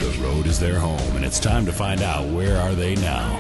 The road is their home, and it's time to find out where are they now.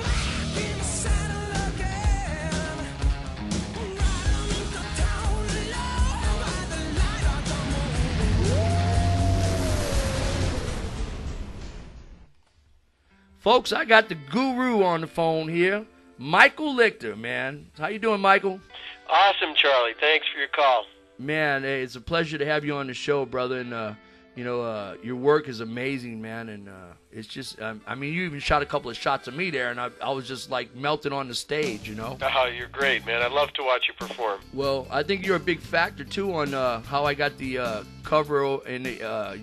Folks, I got the guru on the phone here, Michael Lichter, man. How you doing, Michael? Awesome, Charlie. Thanks for your call. Man, it's a pleasure to have you on the show, brother. And, your work is amazing, man. And it's just, I mean, you even shot a couple of shots of me there, and I was just, like, melting on the stage, you know? Oh, you're great, man. I love to watch you perform. Well, I think you're a big factor, too, on how I got the cover in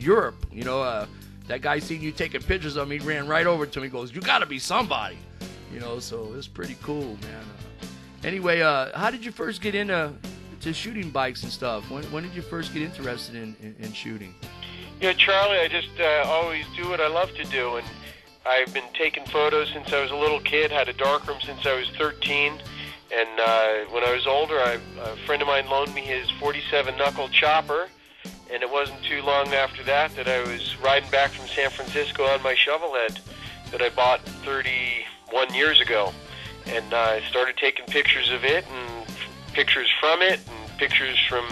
Europe, you know. That guy seen you taking pictures of me, ran right over to me, goes, "You got to be somebody," you know. So it's pretty cool, man. Anyway, how did you first get into shooting bikes and stuff? When did you first get interested in shooting? Yeah, Charlie, I just always do what I love to do, and I've been taking photos since I was a little kid. Had a darkroom since I was 13, and when I was older, a friend of mine loaned me his 47 knuckle chopper. And it wasn't too long after that I was riding back from San Francisco on my shovelhead that I bought 31 years ago. And I started taking pictures of it and pictures from it and pictures from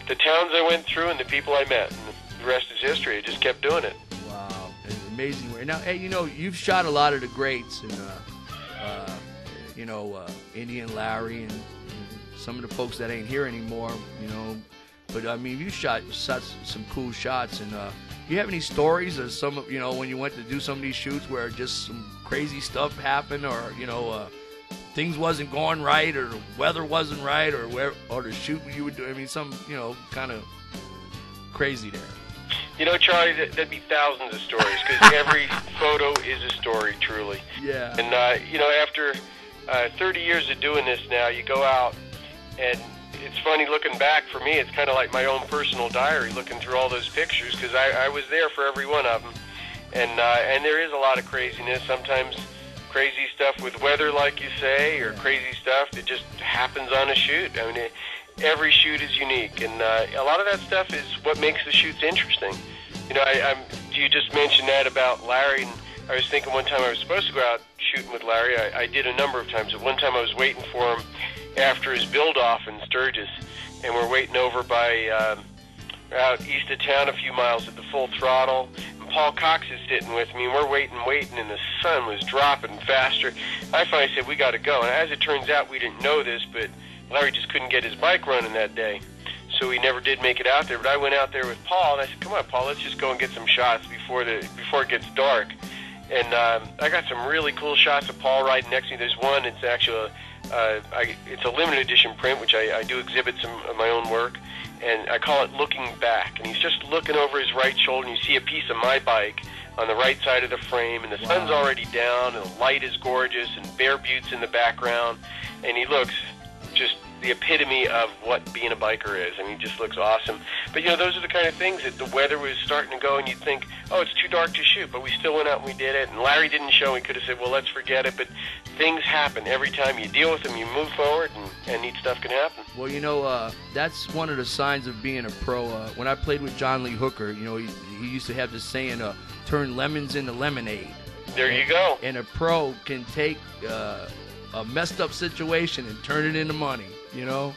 the towns I went through and the people I met. And the rest is history. I just kept doing it. Wow. Amazing work. Now, hey, you know, you've shot a lot of the greats and, Indian Larry and some of the folks that ain't here anymore, you know. But, I mean, you shot some cool shots. And do you have any stories of some, when you went to do some of these shoots where just some crazy stuff happened or, things wasn't going right or the weather wasn't right or the shoot you were doing? I mean, some, kind of crazy there. You know, Charlie, that'd be thousands of stories because every photo is a story, truly. Yeah. And, after 30 years of doing this now, you go out and it's funny looking back. For me, it's kind of like my own personal diary, looking through all those pictures because I was there for every one of them, and there is a lot of craziness. Sometimes crazy stuff with weather, like you say, or crazy stuff that just happens on a shoot. I mean, every shoot is unique, and a lot of that stuff is what makes the shoots interesting. You know, you just mentioned that about Larry, and I was thinking one time I was supposed to go out shooting with Larry. I did a number of times. At one time I was waiting for him after his build-off in Sturgis, and we're waiting over by out east of town a few miles at the Full Throttle. And Paul Cox is sitting with me, and we're waiting, and the sun was dropping faster. I finally said, "We got to go." And as it turns out, we didn't know this, but Larry just couldn't get his bike running that day, so he never did make it out there. But I went out there with Paul, and I said, "Come on, Paul, let's just go and get some shots before it gets dark." And I got some really cool shots of Paul riding next to me. There's one, it's actually it's a limited edition print, which I do exhibit some of my own work, and I call it Looking Back. And he's just looking over his right shoulder, and you see a piece of my bike on the right side of the frame, and the sun's already down, and the light is gorgeous, and Bear Butte's in the background, and he looks just the epitome of what being a biker is. I mean, he just looks awesome. But, those are the kind of things that the weather was starting to go, and you'd think, oh, it's too dark to shoot, but we still went out and we did it. And Larry didn't show. We could have said, well, let's forget it. But things happen. Every time you deal with them, you move forward, and neat stuff can happen. Well, that's one of the signs of being a pro. When I played with John Lee Hooker, he used to have this saying, turn lemons into lemonade. There you go. And a pro can take a messed up situation and turn it into money, or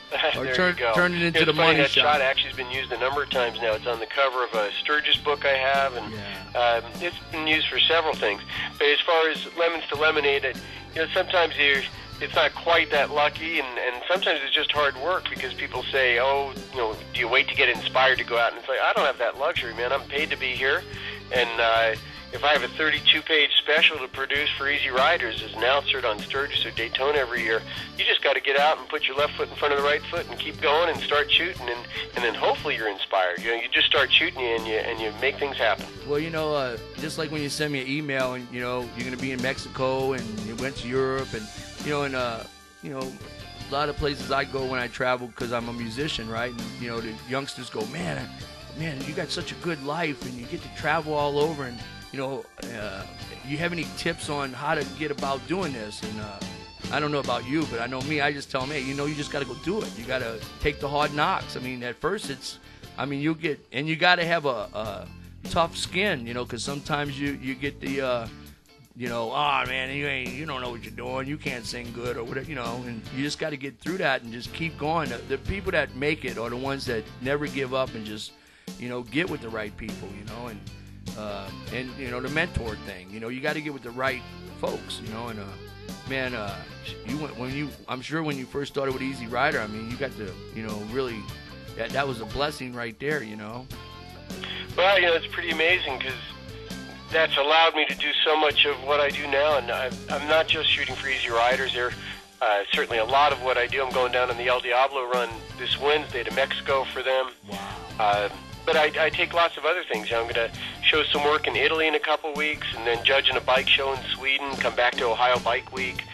turn it into the money that shot. Shot actually has been used a number of times now. It's on the cover of a Sturgis book I have, and it's been used for several things. But as far as lemons to lemonade, sometimes it's not quite that lucky, and sometimes it's just hard work because people say, oh, do you wait to get inspired to go out? And it's like, I don't have that luxury, man. I'm paid to be here, and if I have a 32-page special to produce for Easy Riders as an outsert on Sturgis or Daytona every year, you just got to get out and put your left foot in front of the right foot and keep going and start shooting, and then hopefully you're inspired. You just start shooting and you make things happen. Well, just like when you send me an email and you're going to be in Mexico and you went to Europe and a lot of places I go when I travel because I'm a musician, right? And the youngsters go, man, you got such a good life and you get to travel all over and you have any tips on how to get about doing this? And I don't know about you, but I know me. I just tell them, hey, you just got to go do it. You got to take the hard knocks. I mean, at first you got to have a tough skin, you know, because sometimes you get the, you know, oh man, you don't know what you're doing, you can't sing good or whatever, you know, and you just got to get through that and just keep going. The people that make it are the ones that never give up and just, you know, get with the right people, you know, and you know, the mentor thing, you know, you got to get with the right folks, you know, and man, I'm sure when you first started with Easy Rider, I mean, you got to, you know, really, that was a blessing right there, you know. Well, you know, it's pretty amazing because that's allowed me to do so much of what I do now, and I'm not just shooting for Easy Riders. There, certainly a lot of what I do. I'm going down on the El Diablo run this Wednesday to Mexico for them. Wow. But I take lots of other things. You know, I'm going to show some work in Italy in a couple weeks, and then judging a bike show in Sweden, come back to Ohio Bike Week.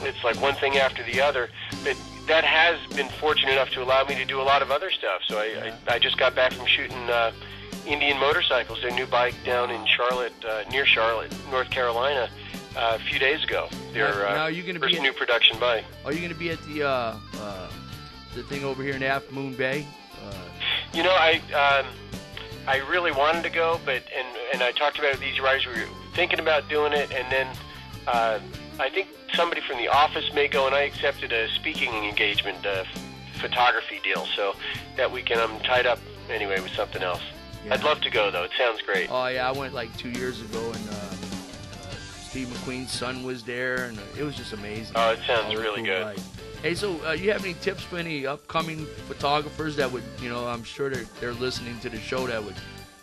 It's like one thing after the other. But that has been fortunate enough to allow me to do a lot of other stuff. So I just got back from shooting Indian Motorcycles, their new bike down in Charlotte, near Charlotte, North Carolina, a few days ago. Their now you're gonna first be new production bike. Are you going to be at the thing over here in Half Moon Bay? You know, I really wanted to go, but and I talked about it with Easy Riders. We were thinking about doing it, and then I think somebody from the office may go, and I accepted a speaking engagement, photography deal. So that weekend I'm tied up anyway with something else. Yeah. I'd love to go, though. It sounds great. Oh, yeah, I went like 2 years ago, and Steve McQueen's son was there, and it was just amazing. Oh, it sounds really good. Ride. Hey, so you have any tips for any upcoming photographers that would, you know, I'm sure they're listening to the show, that would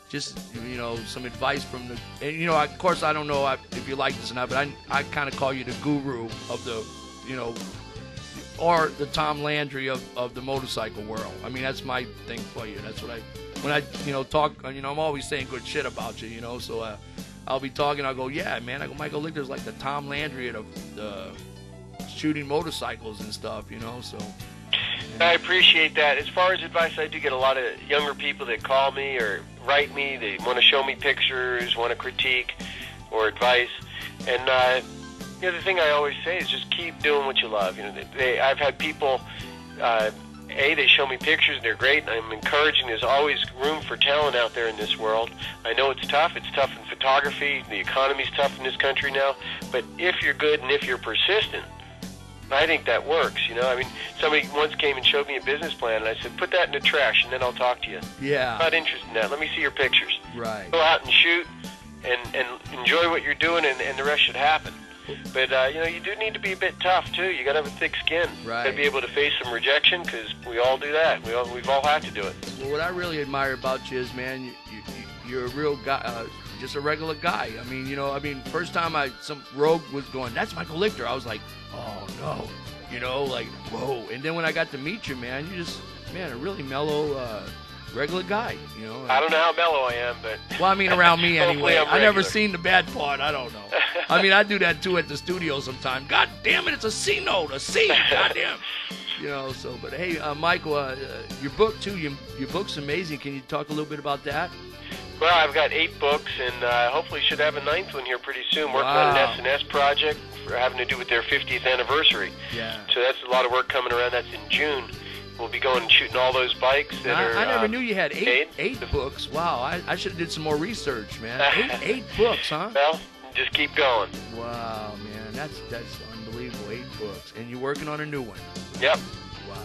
just, you know, some advice from the, and, you know, of course, I don't know if you like this or not, but I kind of call you the guru of the, you know, or the Tom Landry of the motorcycle world. I mean, that's my thing for you. That's what when I, you know, talk, you know, I'm always saying good shit about you, you know, so I'll be talking, I'll go, yeah, man, I go, Michael Lichter's like the Tom Landry of the shooting motorcycles and stuff, you know, so. I appreciate that. As far as advice, I do get a lot of younger people that call me or write me. They want to show me pictures, want to critique or advice. And you know, the thing I always say is just keep doing what you love. You know, I've had people, they show me pictures and they're great, and I'm encouraging. There's always room for talent out there in this world. I know it's tough. It's tough in photography. The economy's tough in this country now. But if you're good and if you're persistent, I think that works, you know. I mean, somebody once came and showed me a business plan, and I said, put that in the trash, and then I'll talk to you. Yeah. I'm not interested in that. Let me see your pictures. Right. Go out and shoot and enjoy what you're doing, and the rest should happen. But, you know, you do need to be a bit tough, too. You got to have a thick skin. Right. Got to be able to face some rejection, because we all do that. We've all had to do it. Well, what I really admire about you is, man, you're a real guy, just a regular guy. I mean, you know, first time some rogue was going, that's Michael Lichter, I was like, oh, no. You know, like, whoa. And then when I got to meet you, man, you're just, man, a really mellow, regular guy, you know. I don't know how mellow I am, but... Well, I mean, around me anyway. I never seen the bad part. I don't know. I mean, I do that, too, at the studio sometimes. God damn it, it's a C note, a C. God damn. You know, so, but hey, Michael, your book, too, your book's amazing. Can you talk a little bit about that? Well, I've got 8 books, and hopefully should have a 9th one here pretty soon. Working on an SNS project for having to do with their 50th anniversary. Yeah. So that's a lot of work coming around. That's in June. We'll be going and shooting all those bikes that are. I never knew you had eight books. Wow, I should have did some more research, man. eight books, huh? Well, just keep going. Wow, man, that's unbelievable. 8 books, and you're working on a new one. Yep. Wow.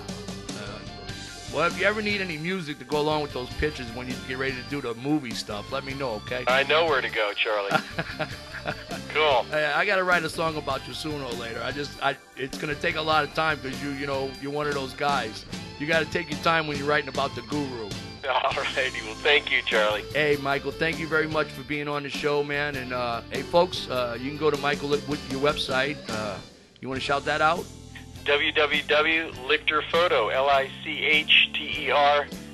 Well, if you ever need any music to go along with those pictures when you get ready to do the movie stuff, let me know, okay? I know where to go, Charlie. Cool. I got to write a song about you sooner or later. It's going to take a lot of time because you're one of those guys. You got to take your time when you're writing about the guru. All righty. Well, thank you, Charlie. Hey, Michael, thank you very much for being on the show, man. And, hey, folks, you can go to Michael with your website. You want to shout that out? www.lichterphoto,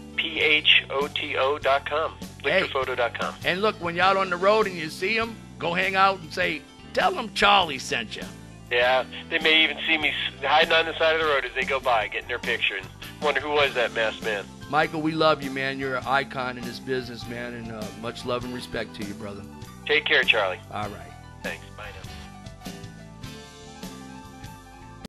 LICHTERPHOTO.com. Lichterphoto.com. And look, when you're out on the road and you see them, go hang out and say, tell them Charlie sent you. Yeah, they may even see me hiding on the side of the road as they go by, getting their picture, and wonder who was that masked man. Michael, we love you, man. You're an icon in this business, man, and much love and respect to you, brother. Take care, Charlie. All right. Thanks. Bye now.